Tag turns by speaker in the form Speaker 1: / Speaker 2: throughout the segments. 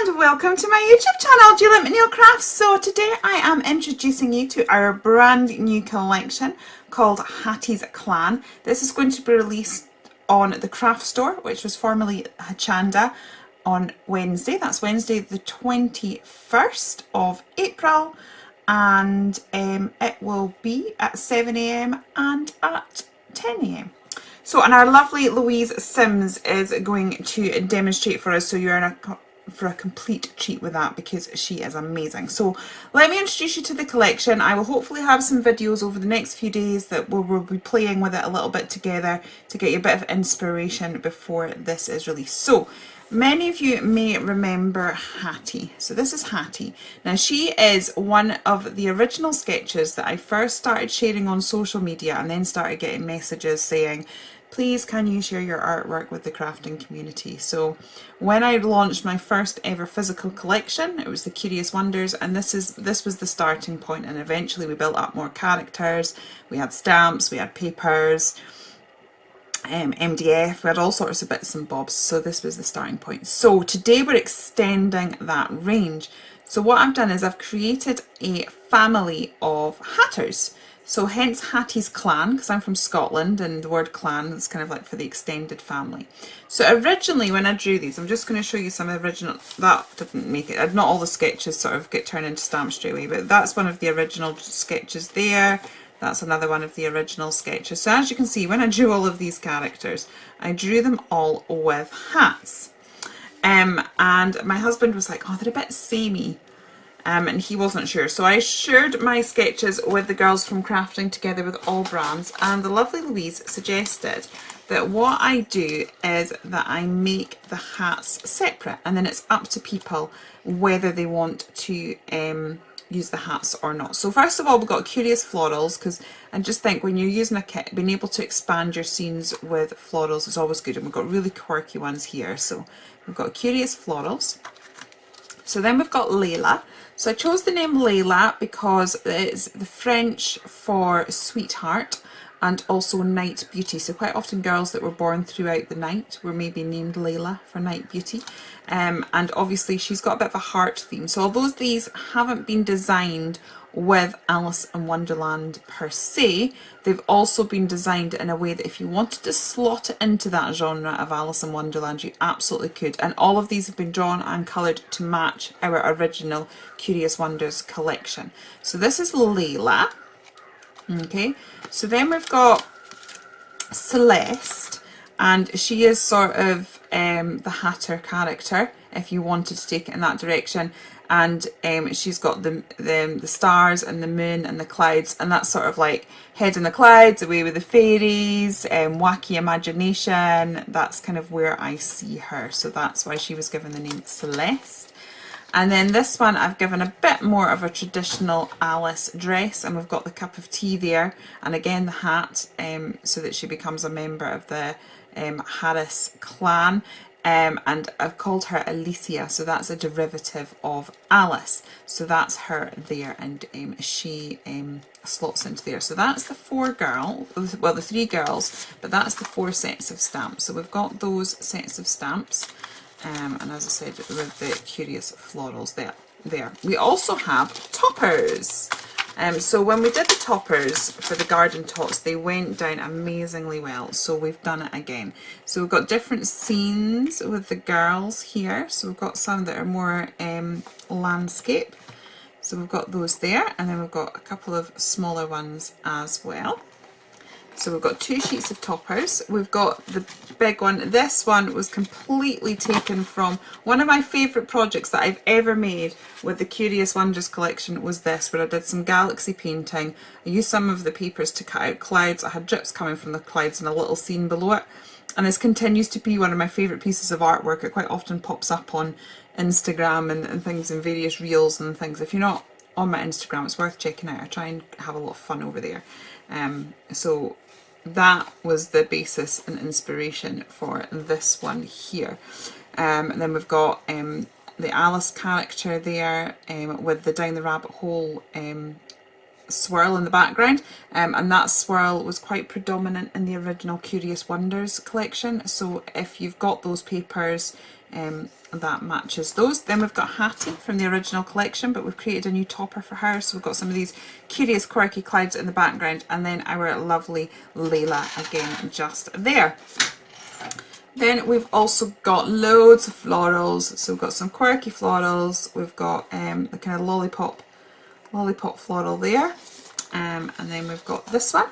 Speaker 1: and welcome to my YouTube channel, Juliet McNeil Crafts. So today I am introducing you to our brand new collection called Hattie's Clan. This is going to be released on the craft store, which was formerly Hachanda, on Wednesday. That's Wednesday the 21st of April, and it will be at 7 AM and at 10 AM. So, and our lovely Louise Sims is going to demonstrate for us, so you're in for a complete treat with that because she is amazing. So let me introduce you to the collection. I will hopefully have some videos over the next few days that we'll be playing with it a little bit together to get you a bit of inspiration before this is released. So many of you may remember Hattie. So this is Hattie. Now she is one of the original sketches that I first started sharing on social media and then started getting messages saying, please can you share your artwork with the crafting community. So when I launched my first ever physical collection, it was the Curious Wonders, and this was the starting point, and eventually we built up more characters. We had stamps, we had papers, MDF, we had all sorts of bits and bobs, so this was the starting point. So today we're extending that range. So what I've done is I've created a family of hatters. So hence Hattie's Clan, because I'm from Scotland and the word clan is kind of like for the extended family. So originally when I drew these, I'm just going to show you some original, that didn't make it, not all the sketches sort of get turned into stamps straight away, but that's one of the original sketches there. That's another one of the original sketches. So as you can see, when I drew all of these characters, I drew them all with hats. And my husband was like, oh, they're a bit samey. And he wasn't sure, so I shared my sketches with the girls from Crafting Together with All Brands, and the lovely Louise suggested that what I do is that I make the hats separate, and then it's up to people whether they want to use the hats or not. So first of all, we've got Curious Florals, because I just think when you're using a kit, being able to expand your scenes with florals is always good, and we've got really quirky ones here. So we've got Curious Florals. So then we've got Layla. So I chose the name Layla because it's the French for sweetheart and also night beauty. So quite often girls that were born throughout the night were maybe named Layla for night beauty. And obviously she's got a bit of a heart theme. So although these haven't been designed with Alice in Wonderland per se, they've also been designed in a way that if you wanted to slot it into that genre of Alice in Wonderland, you absolutely could. And all of these have been drawn and coloured to match our original Curious Wonders collection. So this is Layla. Okay, so then we've got Celeste, and she is sort of the Hatter character if you wanted to take it in that direction. And she's got the stars and the moon and the clouds, and that's sort of like head in the clouds, away with the fairies, wacky imagination. That's kind of where I see her, so that's why she was given the name Celeste. And then this one I've given a bit more of a traditional Alice dress, and we've got the cup of tea there, and again the hat, so that she becomes a member of the Harris clan. And I've called her Alicia, so that's a derivative of Alice. So that's her there, and she slots into there. So that's the four girls, well, the three girls, but that's the four sets of stamps. So we've got those sets of stamps, and as I said, with the Curious Florals there. We also have toppers. So when we did the toppers for the garden tots, they went down amazingly well, so we've done it again. So we've got different scenes with the girls here, so we've got some that are more landscape, so we've got those there, and then we've got a couple of smaller ones as well. So we've got two sheets of toppers. We've got the big one. This one was completely taken from one of my favourite projects that I've ever made with the Curious Wonders collection was this, where I did some galaxy painting. I used some of the papers to cut out clouds. I had drips coming from the clouds and a little scene below it. And this continues to be one of my favourite pieces of artwork. It quite often pops up on Instagram and things, in various reels and things. If you're not on my Instagram, it's worth checking out. I try and have a lot of fun over there. So that was the basis and inspiration for this one here. And then we've got the Alice character there with the Down the Rabbit Hole swirl in the background, and that swirl was quite predominant in the original Curious Wonders collection. So if you've got those papers, that matches those. Then we've got Hattie from the original collection, but we've created a new topper for her. So we've got some of these curious quirky clouds in the background, and then our lovely Layla again just there. Then we've also got loads of florals. So we've got some quirky florals. We've got the kind of lollipop floral there, and then we've got this one.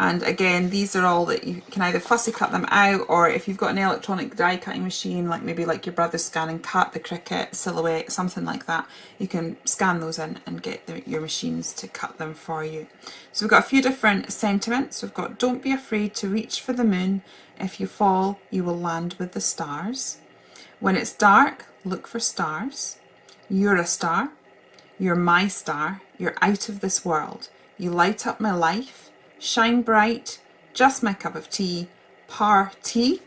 Speaker 1: And again, these are all that you can either fussy cut them out, or if you've got an electronic die cutting machine, like maybe like your brother's Scan and Cut, the Cricut, Silhouette, something like that, you can scan those in and get your machines to cut them for you. So we've got a few different sentiments. We've got, don't be afraid to reach for the moon. If you fall, you will land with the stars. When it's dark, look for stars. You're a star. You're my star. You're out of this world. You light up my life. Shine bright, just my cup of tea, party.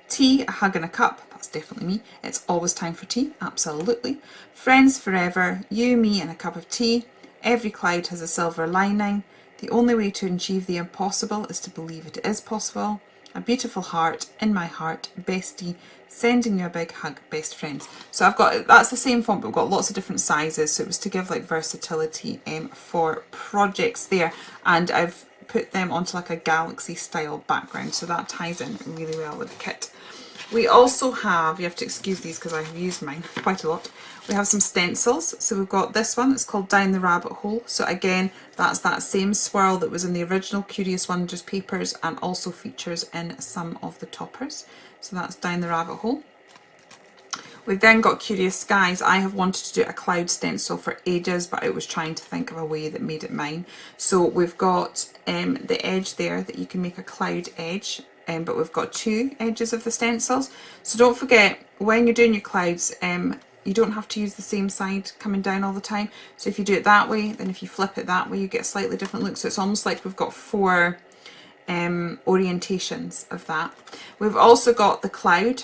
Speaker 1: Tea, a hug and a cup, that's definitely me. It's always time for tea, absolutely. Friends forever, you, me and a cup of tea. Every cloud has a silver lining. The only way to achieve the impossible is to believe it is possible. A beautiful heart, in my heart, bestie, sending you a big hug, best friends. So I've got, that's the same font, but we've got lots of different sizes. So it was to give like versatility for projects there. And I've put them onto like a galaxy style background, so that ties in really well with the kit. We also have, you have to excuse these because I have used mine quite a lot, we have some stencils. So we've got this one that's called Down the Rabbit Hole. So again, that's that same swirl that was in the original Curious Wonders papers and also features in some of the toppers. So that's Down the Rabbit Hole. We've then got Curious Skies. I have wanted to do a cloud stencil for ages, but I was trying to think of a way that made it mine. So we've got the edge there that you can make a cloud edge, but we've got two edges of the stencils. So don't forget, when you're doing your clouds, you don't have to use the same side coming down all the time. So if you do it that way, then if you flip it that way, you get a slightly different look. So it's almost like we've got four orientations of that. We've also got the cloud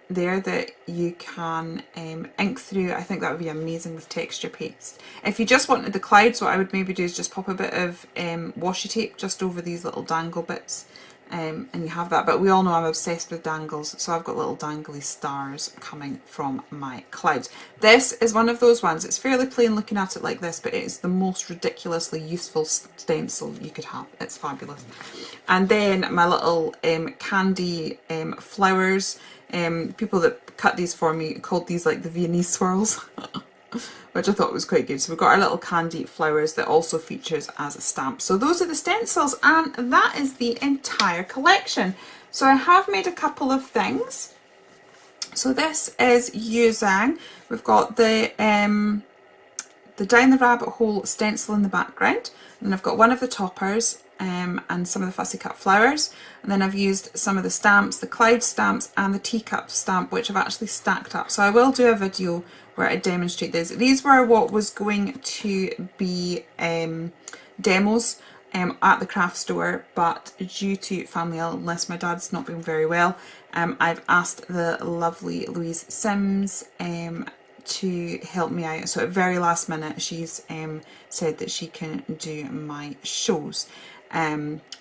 Speaker 1: there that you can ink through. I think that would be amazing with texture paste. If you just wanted the clouds, what I would maybe do is just pop a bit of washi tape just over these little dangle bits, and you have that. But we all know I'm obsessed with dangles, so I've got little dangly stars coming from my clouds. This is one of those ones, it's fairly plain looking at it like this, but it is the most ridiculously useful stencil you could have. It's fabulous. And then my little candy flowers. People that cut these for me called these like the Viennese swirls, which I thought was quite good. So we've got our little candy flowers that also features as a stamp. So those are the stencils, and that is the entire collection. So I have made a couple of things. So this is using, we've got the Down the Rabbit Hole stencil in the background, and I've got one of the toppers, and some of the fussy cut flowers, and then I've used some of the stamps, the cloud stamps and the teacup stamp, which I've actually stacked up. So I will do a video where I demonstrate this. These were what was going to be demos at the craft store, but due to family illness, my dad's not been very well, I've asked the lovely Louise Sims to help me out. So at very last minute she's said that she can do my shows.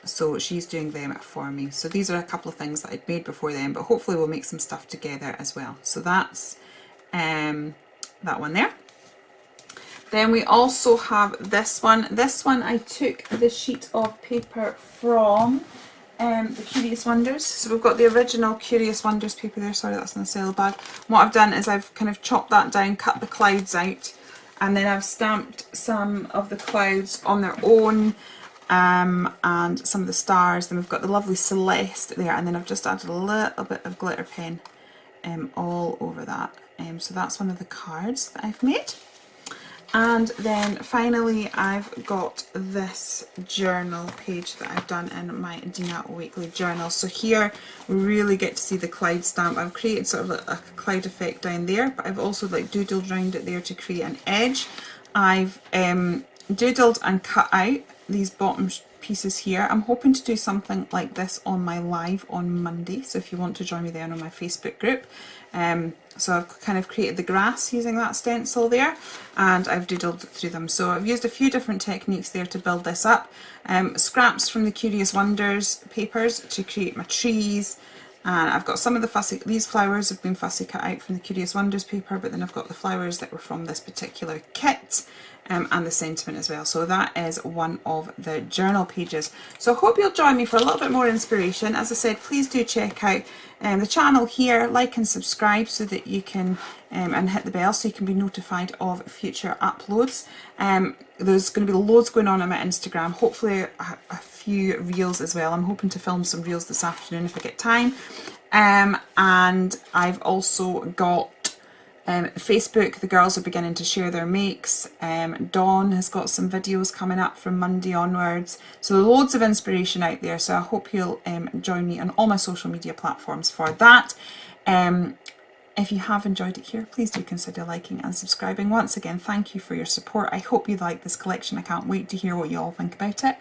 Speaker 1: So she's doing them for me. So these are a couple of things that I'd made before then, but hopefully we'll make some stuff together as well. So that's that one there. Then we also have this one. This one I took the sheet of paper from the Curious Wonders. So we've got the original Curious Wonders paper there. Sorry, that's in the cello bag. What I've done is I've kind of chopped that down, cut the clouds out, and then I've stamped some of the clouds on their own, and some of the stars. Then we've got the lovely Celeste there, and then I've just added a little bit of glitter pen all over that. So that's one of the cards that I've made. And then finally I've got this journal page that I've done in my Dina Weekly journal. So here we really get to see the cloud stamp. I've created sort of a cloud effect down there, but I've also like doodled around it there to create an edge. I've doodled and cut out these bottom pieces here. I'm hoping to do something like this on my live on Monday, so if you want to join me there on my Facebook group. So I've kind of created the grass using that stencil there, and I've doodled through them. So I've used a few different techniques there to build this up. Scraps from the Curious Wonders papers to create my trees, and I've got some of the fussy, these flowers have been fussy cut out from the Curious Wonders paper, but then I've got the flowers that were from this particular kit. And the sentiment as well. So that is one of the journal pages. So I hope you'll join me for a little bit more inspiration. As I said, please do check out the channel here, like and subscribe so that you can, and hit the bell so you can be notified of future uploads. There's going to be loads going on my Instagram, hopefully a few reels as well. I'm hoping to film some reels this afternoon if I get time. And I've also got Facebook, the girls are beginning to share their makes. Dawn has got some videos coming up from Monday onwards. So loads of inspiration out there. So I hope you'll join me on all my social media platforms for that. If you have enjoyed it here, please do consider liking and subscribing. Once again, thank you for your support. I hope you like this collection. I can't wait to hear what you all think about it.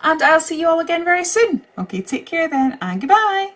Speaker 1: And I'll see you all again very soon. Okay, take care then, and goodbye.